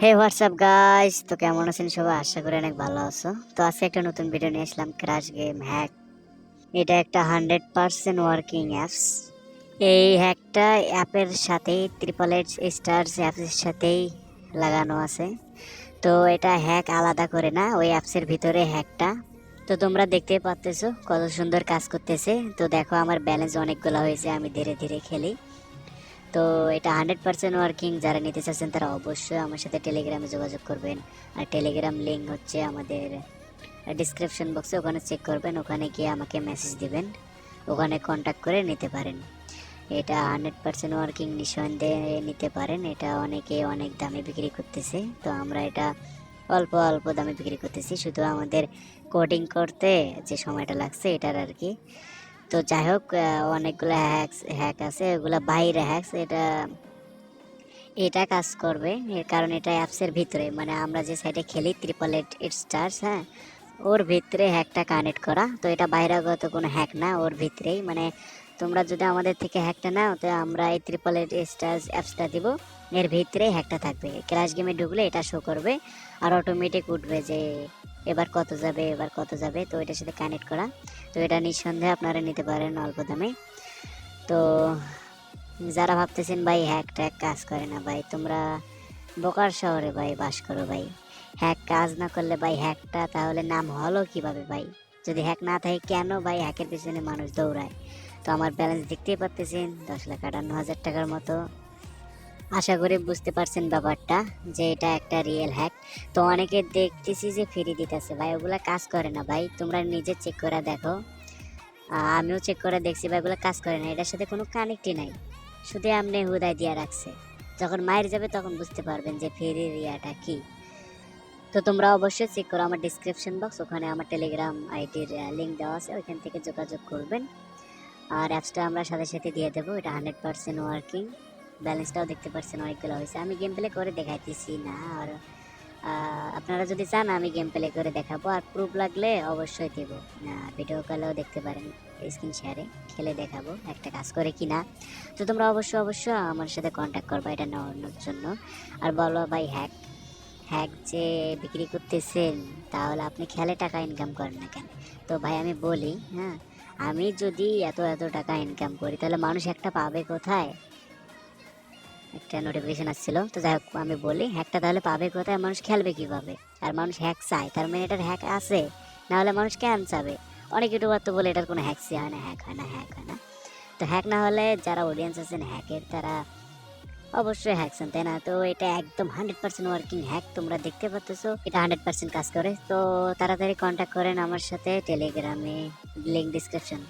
হে WhatsApp guys, তো কেমন আছেন সবাই? আশা করি অনেক ভালো আছো। তো আজকে একটা নতুন ভিডিও নিয়ে আসলাম, ক্র্যাশ গেম হ্যাক। এটা একটা 100% ওয়ার্কিং অ্যাপস। এই হ্যাকটা অ্যাপের সাথেই ট্রিপল এইট স্টার্স অ্যাপসের সাথেই লাগানো আছে। তো এটা হ্যাক আলাদা করে না, ওই অ্যাপসের ভিতরে হ্যাকটা। তো তোমরা দেখতে পাচ্তেছো কত সুন্দর কাজ করতেছে। তো দেখো আমার ব্যালেন্স অনেকগুলো হয়েছে, আমি ধীরে ধীরে খেলি। তো এটা 100% ওয়ার্কিং। যারা নিতে চাচ্ছেন তারা অবশ্যই আমার সাথে টেলিগ্রামে যোগাযোগ করবেন। আর টেলিগ্রাম লিঙ্ক হচ্ছে আমাদের ডিসক্রিপশন বক্সে, ওখানে চেক করবেন, ওখানে গিয়ে আমাকে মেসেজ দিবেন, ওখানে কন্ট্যাক্ট করে নিতে পারেন। এটা 100% ওয়ার্কিং, নিঃসন্দেহে নিতে পারেন। এটা অনেকে অনেক দামে বিক্রি করতেছে, তো আমরা এটা অল্প অল্প দামে বিক্রি করতেছি, শুধু আমাদের কোডিং করতে যে সময়টা লাগছে এটার আর কি। তো যাই হোক, অনেকগুলো হ্যাক আছে, ওগুলো বাইরে হ্যাকস। এটা এটা কাজ করবে এর কারণ এটা অ্যাপসের ভিতরে, মানে আমরা যে সাইটে খেলি ট্রিপল এইট স্টার্স, হ্যাঁ, ওর ভিতরে হ্যাকটা কানেক্ট করা। তো এটা বাইরেগত কোনো হ্যাক না, ওর ভিতরেই। মানে তোমরা যদি আমাদের থেকে হ্যাকটা নাও, তো আমরা এই ট্রিপল এইট স্টার্স অ্যাপসটা দিব, এর ভিতরেই হ্যাকটা থাকবে। ক্র্যাশ গেমে ঢুকলে এটা শো করবে, আর অটোমেটিক উঠবে যে এবার কত যাবে, এবার কত যাবে। তো এটার সাথে কানেক্ট করা। তো এটা নিঃসন্দেহে আপনারা নিতে পারেন অল্প দামে। তো যারা ভাবতেছেন ভাই হ্যাক ট্যাক কাজ করে না, ভাই তোমরা বোকার শহরে ভাই বাস করো ভাই। হ্যাক কাজ না করলে ভাই হ্যাকটা তাহলে নাম হলো কিভাবে ভাই? যদি হ্যাক না থাকে কেন ভাই হ্যাকের পিছনে মানুষ দৌড়ায়? তো আমার ব্যালেন্স দেখতেই পাচ্তেছেন, 10,58,000 টাকার মতো। আশা করি বুঝতে পারছেন ব্যাপারটা, যে এটা একটা রিয়েল হ্যাক। তো অনেকে দেখতেছি যে ফ্রি দিতেছে, ভাই ওগুলা কাজ করে না ভাই, তোমরা নিজে চেক করে দেখো। আমিও চেক করে দেখছি ভাই, এগুলো কাজ করে না, এটার সাথে কোনো কানেক্টই নাই, শুধু এমনি হুদায় দিয়া রাখছে। যখন মায়ের যাবে তখন বুঝতে পারবেন যে ফেরি রিয়াটা কি। তো তোমরা অবশ্যই চেক করো আমার ডিসক্রিপশন বক্স, ওখানে আমার টেলিগ্রাম আইডির লিঙ্ক দেওয়া আছে, ওইখান থেকে যোগাযোগ করবেন। আর অ্যাপসটা আমরা সাথে সাথে দিয়ে দেবো। এটা 100% ওয়ার্কিং। ব্যালেন্সটাও দেখতে পাচ্ছেন অনেকগুলো হয়েছে, আমি গেম প্লে করে দেখাইতেছি না। আর আপনারা যদি চান আমি গেম প্লে করে দেখাবো, আর প্রুফ লাগলে অবশ্যই দেবো। ভিডিও কলেও দেখতে পারেন, স্ক্রিন শেয়ারে খেলে দেখাবো একটা কাজ করে কি না। তো তোমরা অবশ্যই আমার সাথে কন্ট্যাক্ট করবা এটা নেওয়ার জন্য। আর বলো ভাই হ্যাক হ্যাক যে বিক্রি করতেছেন, তাহলে আপনি খেলে টাকা ইনকাম করেন না কেন? তো ভাই আমি বলি, হ্যাঁ, আমি যদি এত এত টাকা ইনকাম করি, তাহলে মানুষ একটা পাবে কোথায়? একটা নোটিফিকেশন আসছিল। তো যাই হোক, আমি বলি হ্যাকটা তাহলে পাবে কোথায়, মানুষ খেলবে কিভাবে? আর মানুষ হ্যাক চায়, তার মানে এটার হ্যাক আছে, না হলে মানুষ কেন চাবে? অনেক ইউটিউবার তো বলে এটার কোনো হ্যাকসই হয় না, হ্যাক হয় না, হ্যাক হয় না। তো হ্যাক না হলে যারা অডিয়েন্স আছেন হ্যাকের, তারা অবশ্যই হ্যাকসন, তাই না? তো এটা একদম 100% ওয়ার্কিং হ্যাক, তোমরা দেখতে পাচ্ছ এটা 100% কাজ করে। তো তাড়াতাড়ি কন্ট্যাক্ট করেন আমার সাথে টেলিগ্রামে, লিঙ্ক ডিসক্রিপশন।